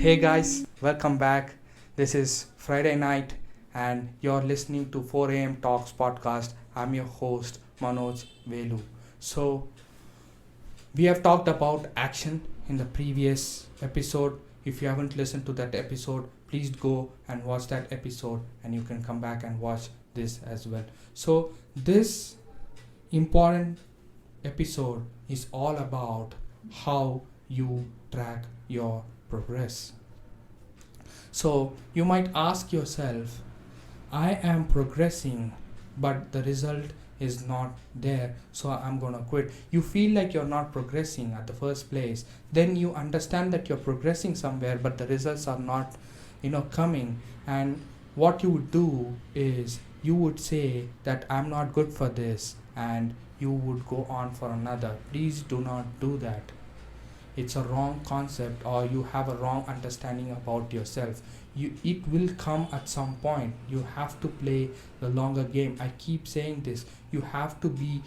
Hey guys, welcome back. This is Friday night and you're listening to 4 a.m. Talks podcast. I'm your host Manoj, Velu. So, we have talked about action in the previous episode. If you haven't listened to that episode, please go and watch that episode and you can come back and watch this as well. So, this important episode is all about how you track your progress. So you might ask yourself, I am progressing, but the result is not there, so I'm gonna quit. You feel like you're not progressing at the first place, then you understand that you're progressing somewhere, but the results are not, coming. And what you would do is you would say that I'm not good for this, and you would go on for another. Please do not do that. It's a wrong concept, or you have a wrong understanding about yourself. It will come at some point. You have to play the longer game. I keep saying this. You have to be,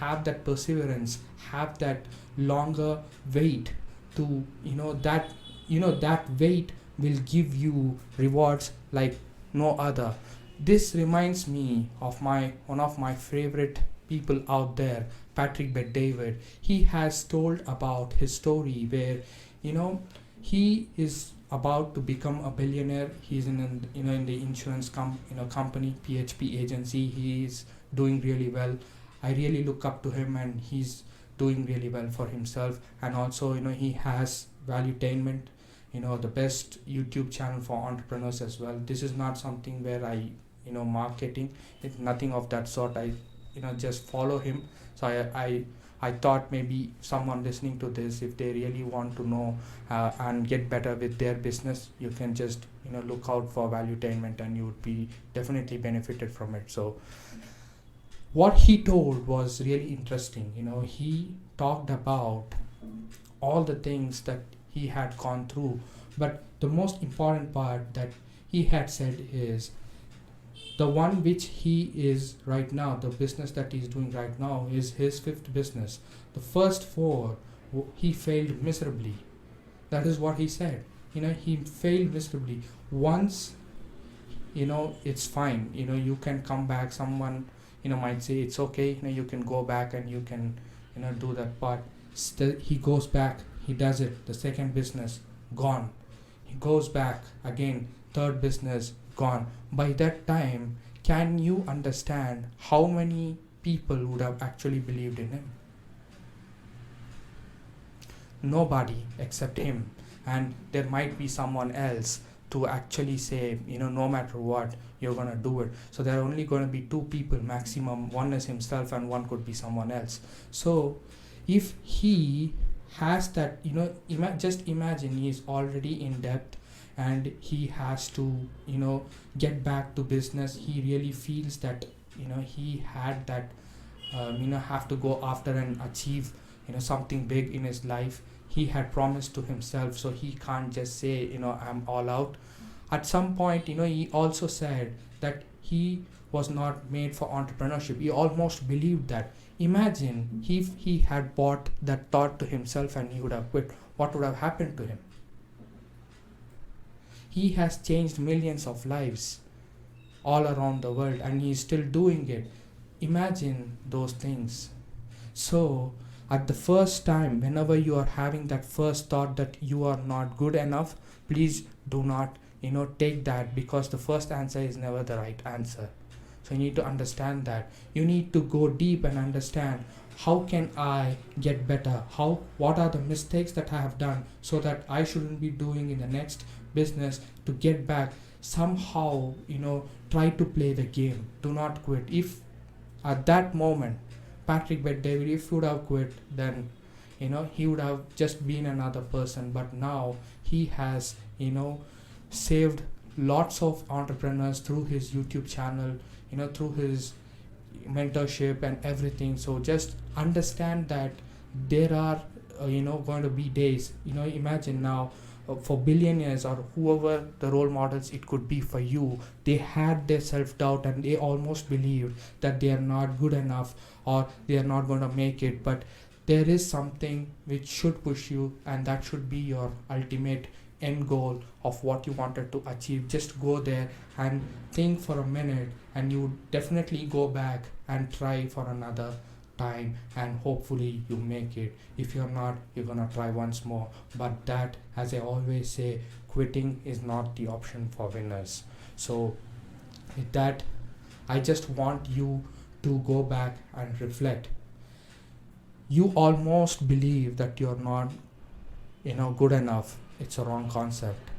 have that perseverance, have that longer wait to, that wait will give you rewards like no other. This reminds me of my one of my favorite people out there, Patrick Bet David. He has told about his story where, he is about to become a billionaire. He's in the insurance company, PHP agency. He is doing really well. I really look up to him, and he's doing really well for himself. And also, he has Valuetainment, the best YouTube channel for entrepreneurs as well. This is not something where I, marketing. It's nothing of that sort. I just follow him. So I thought maybe someone listening to this, if they really want to know and get better with their business, you can just look out for Valuetainment, and you would be definitely benefited from it. So what he told was really interesting. He talked about all the things that he had gone through, but the most important part that he had said is the one which he is right now, the business that he's doing right now, is his fifth business. The first four, he failed miserably. That is what he said. He failed miserably. Once, it's fine. You can come back. Someone, might say it's okay. You can go back and you can, do that. But still, he goes back. He does it. The second business, gone. He goes back again. Third business, gone. By that time, can you understand how many people would have actually believed in him? Nobody except him. And there might be someone else to actually say, no matter what, you're going to do it. So there are only going to be two people maximum. One is himself and one could be someone else. So if he has that, just imagine he's already in debt and he has to get back to business. He really feels that he had that have to go after and achieve something big in his life. He had promised to himself, so he can't just say I'm all out. At some point, he also said that he was not made for entrepreneurship. He almost believed that. Imagine if he had bought that thought to himself and he would have quit, what would have happened to him? He has changed millions of lives all around the world, and he is still doing it. Imagine those things. So at the first time, whenever you are having that first thought that you are not good enough, please do not take that, because the first answer is never the right answer. So you need to understand that. You need to go deep and understand, how can I get better? What are the mistakes that I have done so that I shouldn't be doing in the next business to get back? Somehow, try to play the game. Do not quit. If at that moment, Patrick Bet David, if he would have quit, then he would have just been another person. But now he has saved lots of entrepreneurs through his YouTube channel, through his mentorship and everything. So just understand that there are going to be days, imagine now, for billionaires or whoever the role models it could be for you, they had their self-doubt and they almost believed that they are not good enough or they are not going to make it. But there is something which should push you, and that should be your ultimate end goal of what you wanted to achieve, just go there and think for a minute, and you definitely go back and try for another time, and hopefully you make it. If you're not, you're gonna try once more. But that, as I always say, quitting is not the option for winners. So with that, I just want you to go back and reflect. You almost believe that you're not, good enough. It's a wrong concept.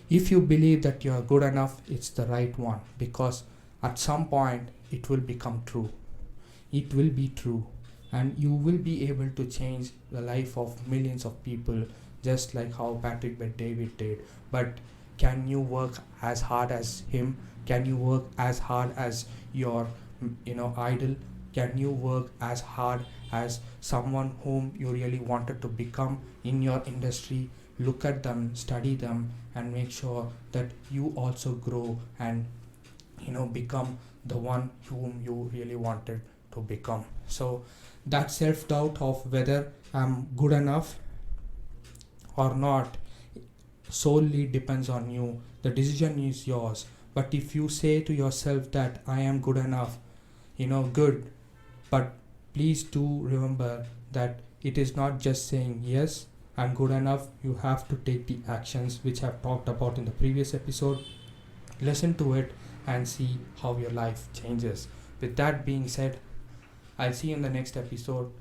If you believe that you're good enough, it's the right one, because at some point it will become true. It will be true, and you will be able to change the life of millions of people, just like how Patrick Bet David did. But can you work as hard as him? Can you work as hard as your idol? Can you work as hard as someone whom you really wanted to become in your industry? Look at them, study them, and make sure that you also grow and become the one whom you really wanted to become. So that self-doubt of whether I'm good enough or not solely depends on you. The decision is yours. But if you say to yourself that I am good enough, good, but please do remember that it is not just saying yes, I'm good enough. You have to take the actions which I've talked about in the previous episode. Listen to it and see how your life changes. With that being said, I'll see you in the next episode.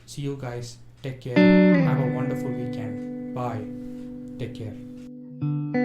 See you guys. Take care. Have a wonderful weekend. Bye. Take care.